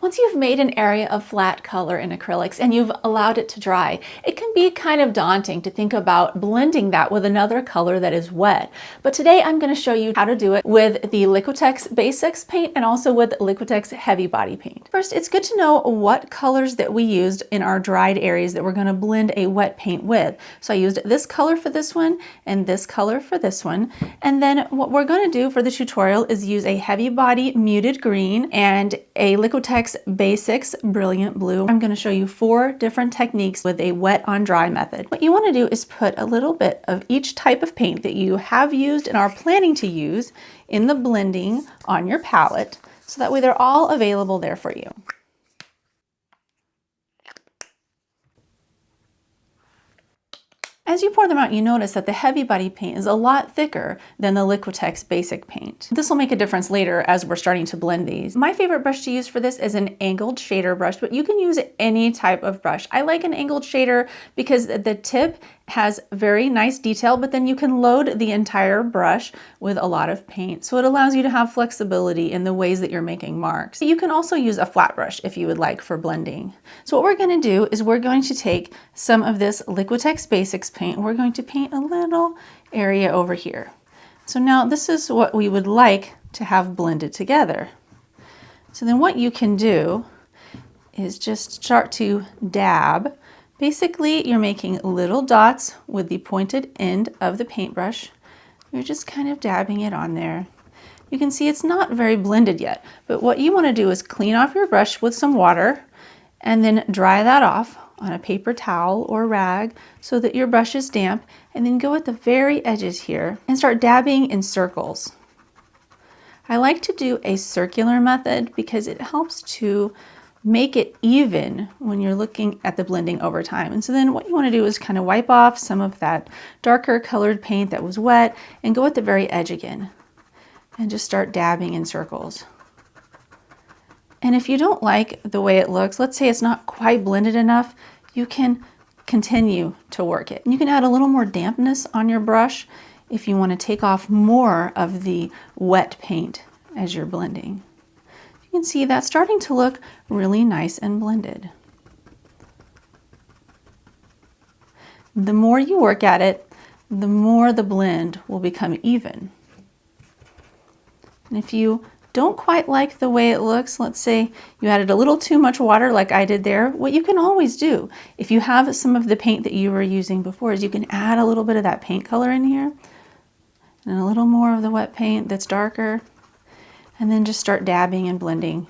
Once you've made an area of flat color in acrylics and you've allowed it to dry, it can be kind of daunting to think about blending that with another color that is wet. But today I'm going to show you how to do it with the Liquitex Basics paint and also with Liquitex Heavy Body paint. First, it's good to know what colors that we used in our dried areas that we're going to blend a wet paint with. So I used this color for this one and this color for this one. And then what we're going to do for the tutorial is use a Heavy Body Muted Green and a Liquitex Basics Brilliant Blue. I'm going to show you 4 different techniques with a wet on dry method. What you want to do is put a little bit of each type of paint that you have used and are planning to use in the blending on your palette, so that way they're all available there for you. As you pour them out, you notice that the Heavy Body paint is a lot thicker than the Liquitex Basic paint. This will make a difference later as we're starting to blend these. My favorite brush to use for this is an angled shader brush, but you can use any type of brush. I like an angled shader because the tip has very nice detail, but then you can load the entire brush with a lot of paint. So it allows you to have flexibility in the ways that you're making marks. You can also use a flat brush if you would like for blending. So what we're going to do is we're going to take some of this Liquitex Basics paint. We're going to paint a little area over here. So now this is what we would like to have blended together. So then what you can do is just start to dab. Basically, you're making little dots with the pointed end of the paintbrush. You're just kind of dabbing it on there. You can see it's not very blended yet, but what you want to do is clean off your brush with some water and then dry that off on a paper towel or rag so that your brush is damp, and then go at the very edges here and start dabbing in circles. I like to do a circular method because it helps to make it even when you're looking at the blending over time. And so then what you want to do is kind of wipe off some of that darker colored paint that was wet and go at the very edge again and just start dabbing in circles. And if you don't like the way it looks, let's say it's not quite blended enough, you can continue to work it. You can add a little more dampness on your brush if you want to take off more of the wet paint as you're blending. You can see that's starting to look really nice and blended. The more you work at it, the more the blend will become even. And if you don't quite like the way it looks, let's say you added a little too much water like I did there, what you can always do, if you have some of the paint that you were using before, is you can add a little bit of that paint color in here and a little more of the wet paint that's darker, and then just start dabbing and blending.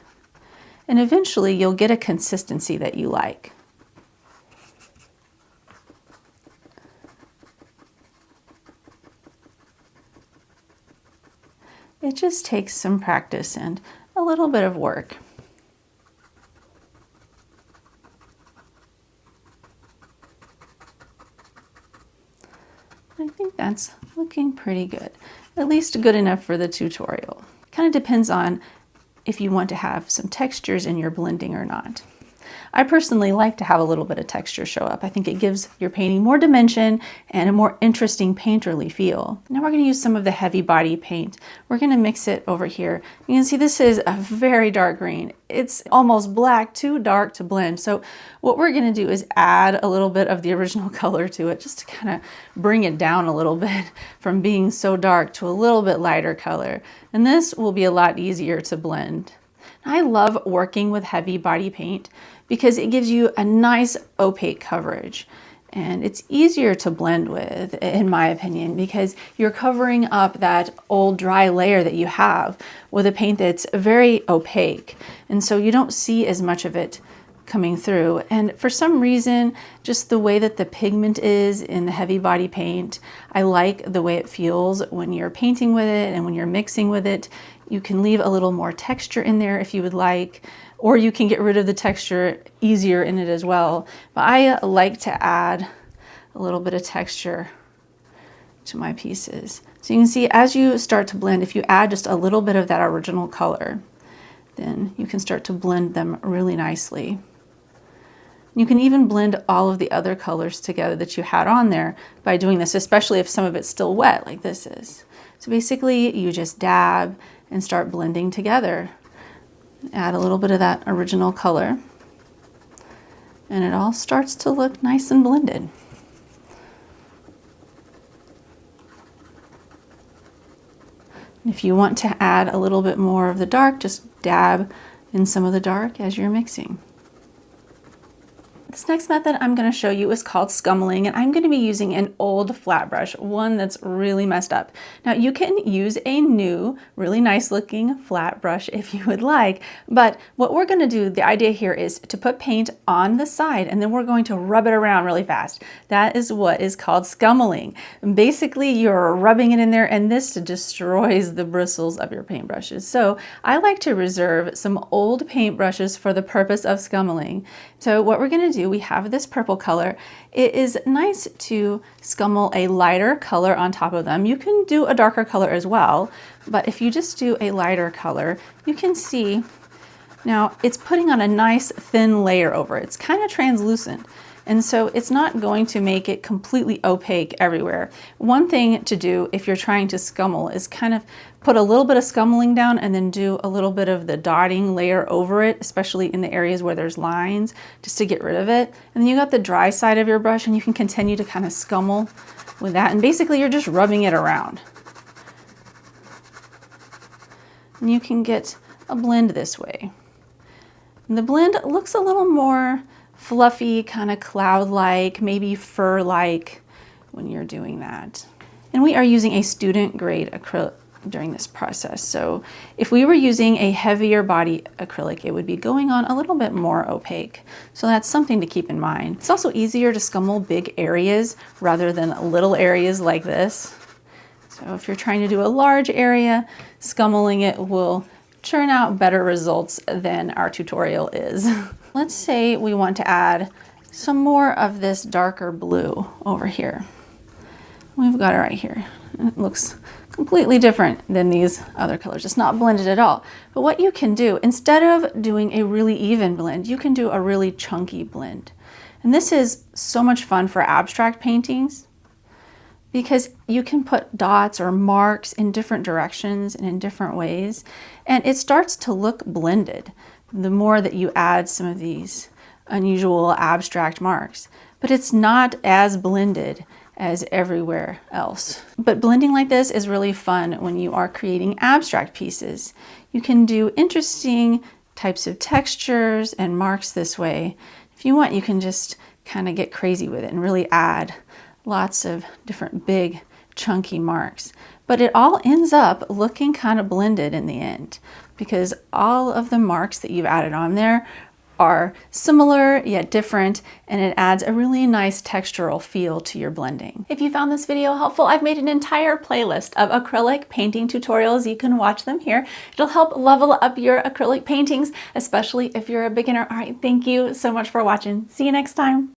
And eventually you'll get a consistency that you like. It just takes some practice and a little bit of work. I think that's looking pretty good, at least good enough for the tutorial. Kind of depends on if you want to have some textures in your blending or not. I personally like to have a little bit of texture show up. I think it gives your painting more dimension and a more interesting painterly feel. Now we're going to use some of the Heavy Body paint. We're going to mix it over here. You can see this is a very dark green. It's almost black, too dark to blend. So what we're going to do is add a little bit of the original color to it, just to kind of bring it down a little bit from being so dark to a little bit lighter color. And this will be a lot easier to blend. I love working with Heavy Body paint because it gives you a nice opaque coverage, and it's easier to blend with, in my opinion, because you're covering up that old dry layer that you have with a paint that's very opaque, and so you don't see as much of it coming through. And for some reason, just the way that the pigment is in the Heavy Body paint, I like the way it feels when you're painting with it and when you're mixing with it. You can leave a little more texture in there if you would like, or you can get rid of the texture easier in it as well. But I like to add a little bit of texture to my pieces. So you can see as you start to blend, if you add just a little bit of that original color, then you can start to blend them really nicely. You can even blend all of the other colors together that you had on there by doing this, especially if some of it's still wet like this is. So basically you just dab and start blending together. Add a little bit of that original color. And it all starts to look nice and blended. If you want to add a little bit more of the dark, just dab in some of the dark as you're mixing. This next method I'm going to show you is called scumbling, and I'm going to be using an old flat brush, one that's really messed up. Now you can use a new, really nice looking flat brush if you would like, but what we're going to do, the idea here is to put paint on the side and then we're going to rub it around really fast. That is what is called scumbling. Basically you're rubbing it in there and this destroys the bristles of your paintbrushes. So I like to reserve some old paintbrushes for the purpose of scumbling. So what we're going to do, we have this purple color. It is nice to scummel a lighter color on top of them. You can do a darker color as well, but if you just do a lighter color, you can see now it's putting on a nice thin layer over it. It's kind of translucent. And so it's not going to make it completely opaque everywhere. One thing to do if you're trying to scummel is kind of put a little bit of scumbling down and then do a little bit of the dotting layer over it, especially in the areas where there's lines, just to get rid of it. And then you got the dry side of your brush and you can continue to kind of scummel with that. And basically you're just rubbing it around. And you can get a blend this way. And the blend looks a little more fluffy, kind of cloud-like, maybe fur-like when you're doing that. And we are using a student grade acrylic during this process. So if we were using a heavier body acrylic, it would be going on a little bit more opaque. So that's something to keep in mind. It's also easier to scummel big areas rather than little areas like this. So if you're trying to do a large area, scummeling it will churn out better results than our tutorial is. Let's say we want to add some more of this darker blue over here. We've got it right here. It looks completely different than these other colors. It's not blended at all. But what you can do, instead of doing a really even blend, you can do a really chunky blend. And this is so much fun for abstract paintings because you can put dots or marks in different directions and in different ways, and it starts to look blended the more that you add some of these unusual abstract marks. But it's not as blended as everywhere else. But blending like this is really fun when you are creating abstract pieces. You can do interesting types of textures and marks this way. If you want, you can just kind of get crazy with it and really add lots of different big chunky marks. But it all ends up looking kind of blended in the end because all of the marks that you've added on there are similar yet different, and it adds a really nice textural feel to your blending. If you found this video helpful, I've made an entire playlist of acrylic painting tutorials. You can watch them here. It'll help level up your acrylic paintings, especially if you're a beginner. All right, thank you so much for watching. See you next time.